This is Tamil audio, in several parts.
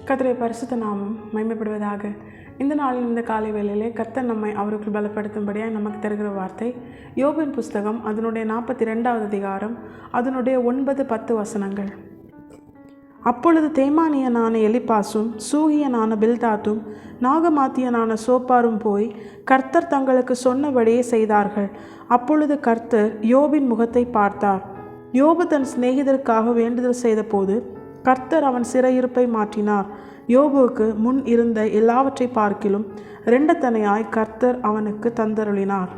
கர்த்தருடைய பரிசுத்த நாமம் மகிமைப்படுவதாக. இந்த நாளில் இந்த காலை வேளையிலே கர்த்தர் நம்மை அவருக்கு பலப்படுத்தும்படியாக நமக்கு தருகிற வார்த்தை யோபின் புஸ்தகம் அதனுடைய 42வது அதிகாரம் அதனுடைய 9-10 வசனங்கள். அப்பொழுது தேமானியனான எலிப்பாசும் சூகியனான பில்தாத்தும் நாகமாத்தியனான சோப்பாரும் போய் கர்த்தர் தங்களுக்கு சொன்னபடியே செய்தார்கள். அப்பொழுது கர்த்தர் யோபின் முகத்தை பார்த்தார். யோபு தன் சிநேகிதருக்காக வேண்டுதல் செய்த போது கர்த்தர் அவன் சிறையிருப்பை மாற்றினார். யோபுவுக்கு முன் இருந்த எல்லாவற்றை பார்க்கிலும் 2 தனையாய் கர்த்தர் அவனுக்கு தந்தருளினார்.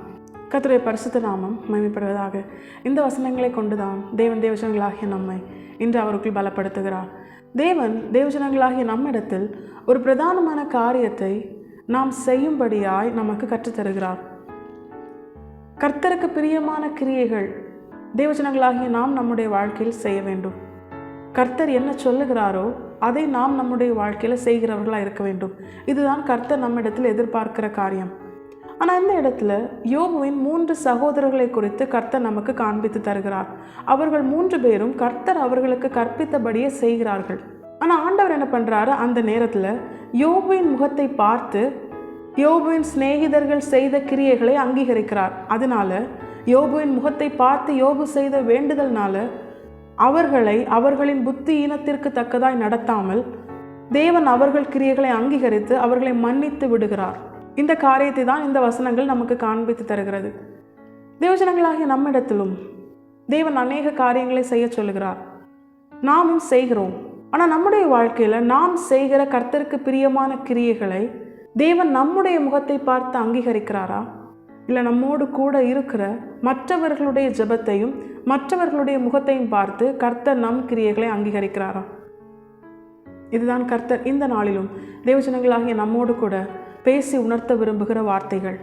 கர்த்தருடைய பரிசுத்த நாமம் மகிமைப்படுவதாக. இந்த வசனங்களை கொண்டுதான் தேவன் தேவஜனங்களாகிய நம்மை இன்று அவருக்குள் பலப்படுத்துகிறார். தேவன் தேவஜனங்களாகிய நம்மிடத்தில் ஒரு பிரதானமான காரியத்தை நாம் செய்யும்படியாய் நமக்கு கற்றுத்தருகிறார். கர்த்தருக்கு பிரியமான கிரியைகள் தேவஜனங்களாகிய நாம் நம்முடைய வாழ்க்கையில் செய்ய வேண்டும். கர்த்தர் என்ன சொல்லுகிறாரோ அதை நாம் நம்முடைய வாழ்க்கையில் செய்கிறவர்களாக இருக்க வேண்டும். இதுதான் கர்த்தர் நம்மிடத்தில் எதிர்பார்க்கிற காரியம். ஆனால் இந்த இடத்துல யோபுவின் 3 சகோதரர்களை குறித்து கர்த்தர் நமக்கு காண்பித்து தருகிறார். அவர்கள் 3 பேரும் கர்த்தர் அவர்களுக்கு கற்பித்தபடியே செய்கிறார்கள். ஆனால் ஆண்டவர் என்ன பண்ணுறாரு, அந்த நேரத்தில் யோபுவின் முகத்தை பார்த்து யோபுவின் சிநேகிதர்கள் செய்த கிரியைகளை அங்கீகரிக்கிறார். அதனால யோபுவின் முகத்தை பார்த்து யோபு செய்த வேண்டுதல்னால அவர்களை அவர்களின் புத்தி ஈனத்திற்கு தக்கதாய் நடத்தாமல் தேவன் அவர்கள் கிரியைகளை அங்கீகரித்து அவர்களை மன்னித்து விடுகிறார். இந்த காரியத்தை தான் இந்த வசனங்கள் நமக்கு காண்பித்து தருகிறது. தேவஜனங்களாகிய நம்மிடத்திலும் தேவன் அநேக காரியங்களை செய்ய சொல்லுகிறார். நாமும் செய்கிறோம். ஆனால் நம்முடைய வாழ்க்கையில் நாம் செய்கிற கர்த்தருக்கு பிரியமான கிரியைகளை தேவன் நம்முடைய முகத்தை பார்த்து அங்கீகரிக்கிறாரா? இல்லை நம்மோடு கூட இருக்கிற மற்றவர்களுடைய ஜெபத்தையும் மற்றவர்களுடைய முகத்தையும் பார்த்து கர்த்தர் நம் கிரியைகளை அங்கீகரிக்கிறாரா? இதுதான் கர்த்தர் இந்த நாளிலும் தேவஜனங்களாகிய நம்மோடு கூட பேசி உணர்த்த விரும்புகிற வார்த்தைகள்.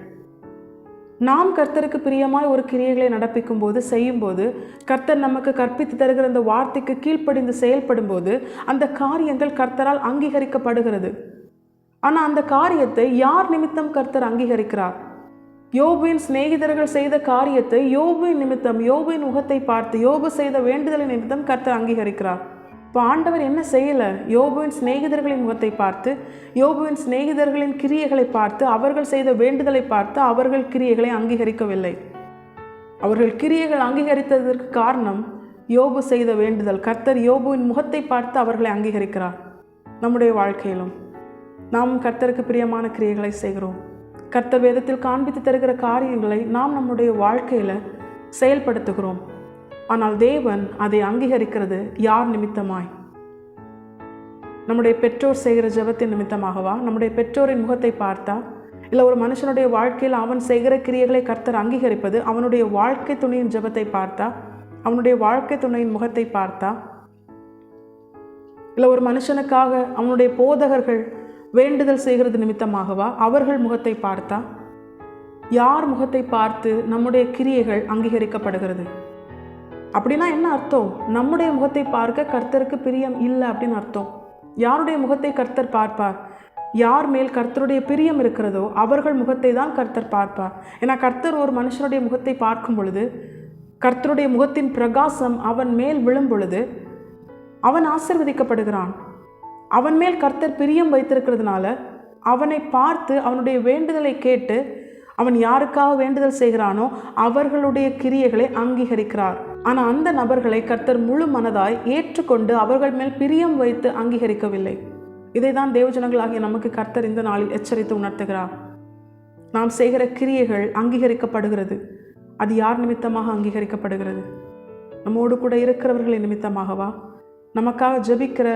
நாம் கர்த்தருக்கு பிரியமாய் ஒரு கிரியைகளை நடப்பிக்கும் போது செய்யும்போது கர்த்தர் நமக்கு கற்பித்து தருகிற அந்த வார்த்தைக்கு கீழ்ப்படிந்து செயல்படும் போது அந்த காரியங்கள் கர்த்தரால் அங்கீகரிக்கப்படுகிறது. ஆனால் அந்த காரியத்தை யார் நிமித்தம் கர்த்தர் அங்கீகரிக்கிறார்? யோபுவின் சிநேகிதர்கள் செய்த காரியத்தை யோபுவின் நிமித்தம் யோபுவின் முகத்தை பார்த்து யோபு செய்த வேண்டுதலின் நிமித்தம் கர்த்தர் அங்கீகரிக்கிறார். இப்போ ஆண்டவர் என்ன செய்யலை? யோபுவின் சிநேகிதர்களின் முகத்தை பார்த்து யோபுவின் சிநேகிதர்களின் கிரியைகளை பார்த்து அவர்கள் செய்த வேண்டுதலை பார்த்து அவர்கள் கிரியைகளை அங்கீகரிக்கவில்லை. அவர்கள் கிரியைகள் அங்கீகரித்ததற்கு காரணம் யோபு செய்த வேண்டுதல். கர்த்தர் யோபுவின் முகத்தை பார்த்து அவர்களை அங்கீகரிக்கிறார். நம்முடைய வாழ்க்கையிலும் நாம் கர்த்தருக்கு பிரியமான கிரியைகளை செய்கிறோம். கர்த்தர் வேதத்தில் காண்பித்து தருகிற காரியங்களை நாம் நம்முடைய வாழ்க்கையில் செயல்படுத்துகிறோம். ஆனால் தேவன் அதை அங்கீகரிக்கிறது யார் நிமித்தமாய்? நம்முடைய பெற்றோர் செய்கிற ஜெபத்தின் நிமித்தமாகவா? நம்முடைய பெற்றோரின் முகத்தை பார்த்தா? இல்லை ஒரு மனுஷனுடைய வாழ்க்கையில் அவன் செய்கிற கிரியைகளை கர்த்தர் அங்கீகரிப்பது அவனுடைய வாழ்க்கை துணையின் ஜெபத்தை பார்த்தா? அவனுடைய வாழ்க்கை துணையின் முகத்தை பார்த்தா? இல்லை ஒரு மனுஷனுக்காக அவனுடைய போதகர்கள் வேண்டுதல் செய்கிறது நிமித்தமாகவா? அவர்கள் முகத்தை பார்த்தா? யார் முகத்தை பார்த்து நம்முடைய கிரியைகள் அங்கீகரிக்கப்படுகிறது? அப்படின்னா என்ன அர்த்தம்? நம்முடைய முகத்தை பார்க்க கர்த்தருக்கு பிரியம் இல்லை அப்படின்னு அர்த்தம். யாருடைய முகத்தை கர்த்தர் பார்ப்பார்? யார் மேல் கர்த்தருடைய பிரியம் இருக்கிறதோ அவர்கள் முகத்தை தான் கர்த்தர் பார்ப்பார். ஏன்னா கர்த்தர் ஒரு மனுஷனுடைய முகத்தை பார்க்கும் பொழுது கர்த்தருடைய முகத்தின் பிரகாசம் அவன் மேல் விழும் பொழுது அவன் ஆசீர்வதிக்கப்படுகிறான். அவன் மேல் கர்த்தர் பிரியம் வைத்திருக்கிறதுனால அவனை பார்த்து அவனுடைய வேண்டுதலை கேட்டு அவன் யாருக்காக வேண்டுதல் செய்கிறானோ அவர்களுடைய கிரியைகளை அங்கீகரிக்கிறார். ஆனால் அந்த நபர்களை கர்த்தர் முழு மனதாய் ஏற்றுக்கொண்டு அவர்கள் மேல் பிரியம் வைத்து அங்கீகரிக்கவில்லை. இதை தான் தேவஜனங்களாகிய நமக்கு கர்த்தர் இந்த நாளில் எச்சரித்து உணர்த்துகிறார். நாம் செய்கிற கிரியைகள் அங்கீகரிக்கப்படுகிறது. அது யார் நிமித்தமாக அங்கீகரிக்கப்படுகிறது? நம்மோடு கூட இருக்கிறவர்களின் நிமித்தமாகவா? நமக்காக ஜெபிக்கிற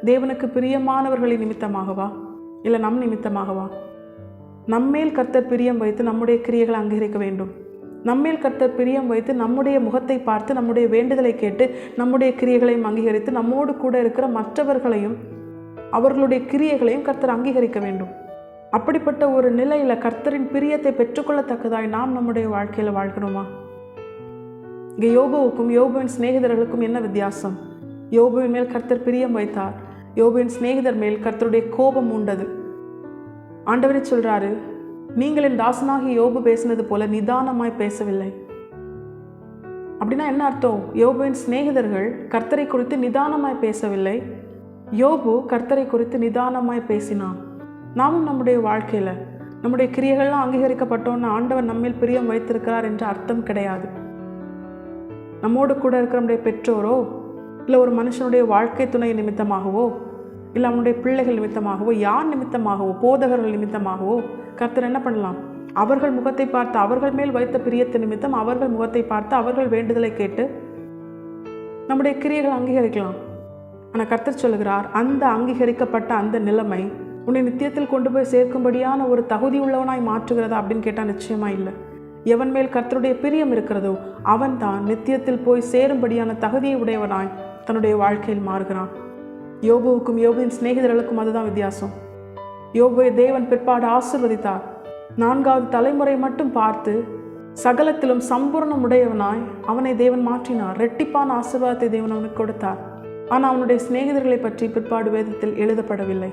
தேவனுக்கு பிரியமானவர்களின் நிமித்தமாகவா? இல்லை நம் நிமித்தமாகவா? நம்மேல் கர்த்தர் பிரியம் வைத்து நம்முடைய கிரியைகளை அங்கீகரிக்க வேண்டும். நம்மேல் கர்த்தர் பிரியம் வைத்து நம்முடைய முகத்தை பார்த்து நம்முடைய வேண்டுதலை கேட்டு நம்முடைய கிரியைகளையும் அங்கீகரித்து நம்மோடு கூட இருக்கிற மற்றவர்களையும் அவர்களுடைய கிரியைகளையும் கர்த்தர் அங்கீகரிக்க வேண்டும். அப்படிப்பட்ட ஒரு நிலையில் கர்த்தரின் பிரியத்தை பெற்றுக்கொள்ளத்தக்கதாய் நாம் நம்முடைய வாழ்க்கையில் வாழ்கிறோமா? இங்கே யோபுவுக்கும் யோபுவின் சிநேகிதர்களுக்கும் என்ன வித்தியாசம்? யோபுவின் மேல் கர்த்தர் பிரியம் வைத்தார். யோபுவின் சிநேகிதர் மேல் கர்த்தருடைய கோபம் உண்டது. ஆண்டவரே சொல்றாரு, நீங்கள் என் தாசனாகி யோபு பேசினது போல நிதானமாய் பேசவில்லை. அப்படின்னா என்ன அர்த்தம்? யோபுவின் சிநேகிதர்கள் கர்த்தரை குறித்து நிதானமாய் பேசவில்லை. யோபு கர்த்தரை குறித்து நிதானமாய் பேசினான். நாமும் நம்முடைய வாழ்க்கையில் நம்முடைய கிரியைகள்லாம் அங்கீகரிக்கப்பட்டோன்னு ஆண்டவர் நம்மேல் பிரியம் வைத்திருக்கிறார் என்ற அர்த்தம் கிடையாது. நம்மோடு கூட இருக்கிற நம்முடைய பெற்றோரோ, இல்லை ஒரு மனுஷனுடைய வாழ்க்கை துணை நிமித்தமாகவோ, இல்லை அவனுடைய பிள்ளைகள் நிமித்தமாகவோ, யார் நிமித்தமாகவோ, போதகர்கள் நிமித்தமாகவோ கர்த்தர் என்ன பண்ணலாம்? அவர்கள் முகத்தை பார்த்து, அவர்கள் மேல் வைத்த பிரியத்து நிமித்தம் அவர்கள் முகத்தை பார்த்து அவர்கள் வேண்டுதலை கேட்டு நம்முடைய கிரியைகள் அங்கீகரிக்கலாம். ஆனால் கர்த்தர் சொல்லுகிறார், அந்த அங்கீகரிக்கப்பட்ட அந்த நிலைமை உன்னை நித்தியத்தில் கொண்டு போய் சேர்க்கும்படியான ஒரு தகுதி உள்ளவனாய் மாற்றுகிறதா அப்படின்னு கேட்டால் நிச்சயமா இல்லை. எவன் மேல் கர்த்தருடைய பிரியம் இருக்கிறதோ அவன் தான் நித்தியத்தில் போய் சேரும்படியான தகுதியை உடையவனாய் தன்னுடைய வாழ்க்கையில் மாறுகிறான். யோபுவுக்கும் யோபுவின் சிநேகிதர்களுக்கும் அதுதான் வித்தியாசம். யோபுவை தேவன் பிற்பாடு ஆசீர்வதித்தார். 4வது தலைமுறை மட்டும் பார்த்து சகலத்திலும் சம்பூர்ணம் உடையவனாய் அவனை தேவன் மாற்றினார். இரட்டிப்பான ஆசீர்வாதத்தை தேவன் அவனுக்கு கொடுத்தார். ஆனால் அவனுடைய சிநேகிதர்களை பற்றி பிற்பாடு வேதத்தில் எழுதப்படவில்லை.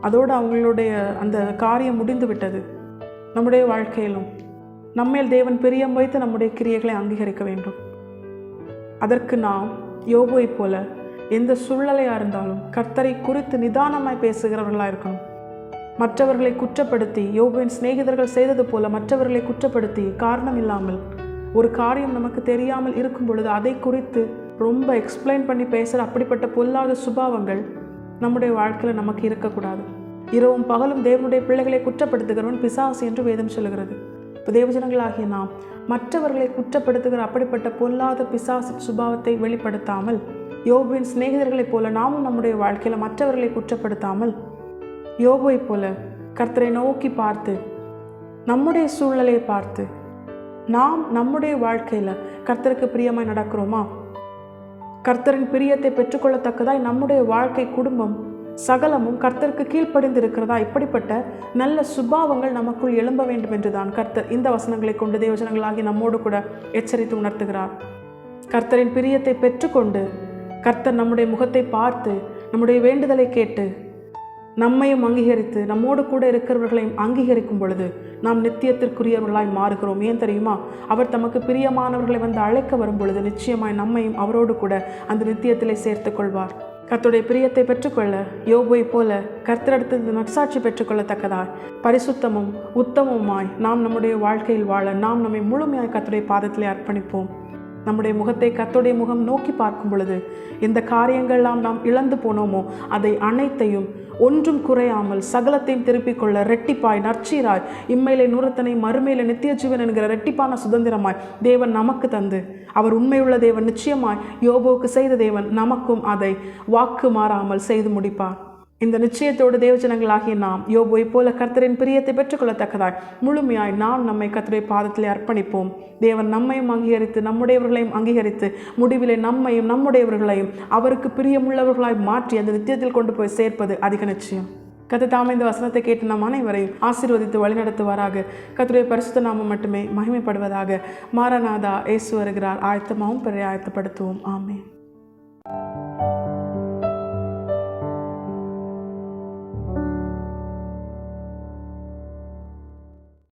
அதோடு அவங்களுடைய அந்த காரியம் முடிந்து விட்டது. நம்முடைய வாழ்க்கையிலும் நம்மேல் தேவன் பிரியம் வைத்து நம்முடைய கிரியைகளை அங்கீகரிக்க வேண்டும். அதற்கு நாம் யோபுவை போல எந்த சூழ்நிலையாக இருந்தாலும் கர்த்தரை குறித்து நிதானமாய் பேசுகிறவர்களாக இருக்கணும். மற்றவர்களை குற்றப்படுத்தி, யோபுவின் சிநேகிதர்கள் செய்தது போல மற்றவர்களை குற்றப்படுத்தி காரணம் இல்லாமல் ஒரு காரியம் நமக்கு தெரியாமல் இருக்கும் பொழுது அதை குறித்து ரொம்ப எக்ஸ்பிளைன் பண்ணி பேசுகிற அப்படிப்பட்ட பொல்லாத சுபாவங்கள் நம்முடைய வாழ்க்கையில் நமக்கு இருக்கக்கூடாது. இரவும் பகலும் தேவனுடைய பிள்ளைகளை குற்றப்படுத்துகிறவன் பிசாசு என்று வேதம் சொல்லுகிறது. இப்போ தேவஜனங்களாகிய நாம் மற்றவர்களை குற்றப்படுத்துகிற அப்படிப்பட்ட பொல்லாத பிசாசு சுபாவத்தை வெளிப்படுத்தாமல், யோபுவின் சிநேகிதர்களைப் போல நாமும் நம்முடைய வாழ்க்கையில் மற்றவர்களை குற்றப்படுத்தாமல், யோபுவை போல கர்த்தரை நோக்கி பார்த்து, நம்முடைய சூழ்நிலையை பார்த்து, நாம் நம்முடைய வாழ்க்கையில் கர்த்தருக்கு பிரியமாய் நடக்கிறோமா? கர்த்தரின் பிரியத்தை பெற்றுக்கொள்ளத்தக்கதாய் நம்முடைய வாழ்க்கை, குடும்பம் சகலமும் கர்த்தருக்கு கீழ்ப்படிந்து இருக்கிறதா? இப்படிப்பட்ட நல்ல சுபாவங்கள் நமக்குள் எழும்ப வேண்டும் என்றுதான் கர்த்தர் இந்த வசனங்களை கொண்டு தேவஜனங்களாகி நம்மோடு கூட எச்சரித்து உணர்த்துகிறார். கர்த்தரின் பிரியத்தை பெற்றுக்கொண்டு கர்த்தர் நம்முடைய முகத்தை பார்த்து நம்முடைய வேண்டுதலை கேட்டு நம்மையும் அங்கீகரித்து நம்மோடு கூட இருக்கிறவர்களையும் அங்கீகரிக்கும் பொழுது நாம் நித்தியத்திற்குரியவர்களாய் மாறுகிறோம். ஏன் தெரியுமா? அவர் தமக்கு பிரியமானவர்களை வந்து அழைக்க வரும் பொழுது நிச்சயமாய் நம்மையும் அவரோடு கூட அந்த நித்தியத்திலே சேர்த்து கொள்வார். கர்த்தருடைய பிரியத்தை பெற்றுக்கொள்ள யோபுவை போல கர்த்தரிடத்தில் நற்சாட்சி பெற்றுக்கொள்ளத்தக்கதாய் பரிசுத்தமும் உத்தமமாய் நாம் நம்முடைய வாழ்க்கையில் வாழ நாம் நம்மை முழுமையாய் கர்த்தருடைய பாதத்திலே அர்ப்பணிப்போம். நம்முடைய முகத்தை கர்த்தருடைய முகம் நோக்கி பார்க்கும் பொழுது எந்த காரியங்கள்லாம் நாம் இழந்து போனோமோ அதை அனைத்தையும் ஒன்றும் குறையாமல் சகலத்தையும் திருப்பிக் கொள்ள ரெட்டிப்பாய் நற்சீராய் இம்மையிலே நூறத்தனை மறுமையிலே நித்திய ஜீவன் என்கிற ரெட்டிப்பான சுதந்திரமாய் தேவன் நமக்கு தந்து, அவர் உண்மையுள்ள தேவன், நிச்சயமாய் யோபுவுக்கு செய்த தேவன் நமக்கும் அதை வாக்கு மாறாமல் செய்து முடிப்பார். இந்த நிச்சயத்தோடு தேவஜனங்களாகிய நாம் யோபுவை போல கர்த்தரின் பிரியத்தை பெற்றுக்கொள்ளத்தக்கதாய் முழுமையாய் நாம் நம்மை கர்த்தருடைய பாதத்திலே அர்ப்பணிப்போம். தேவன் நம்மையும் அங்கீகரித்து நம்முடையவர்களையும் அங்கீகரித்து முடிவிலே நம்மையும் நம்முடையவர்களையும் அவருக்கு பிரியமுள்ளவர்களாய் மாற்றி அந்த நித்தியத்தில் கொண்டு போய் சேர்ப்பது அதிக நிச்சயம். கர்த்தர் தாமே இந்த வசனத்தை கேட்டு நம் அனைவரையும் ஆசீர்வதித்து வழிநடத்துவாராக. கர்த்தருடைய பரிசுத்த நாமம் மட்டுமே மகிமைப்படுவதாக. மாரநாதா இயேசு வருகிறார். ஆயத்தமாகவும் பிறரை ஆயத்தப்படுத்துவோம். ஆமென்.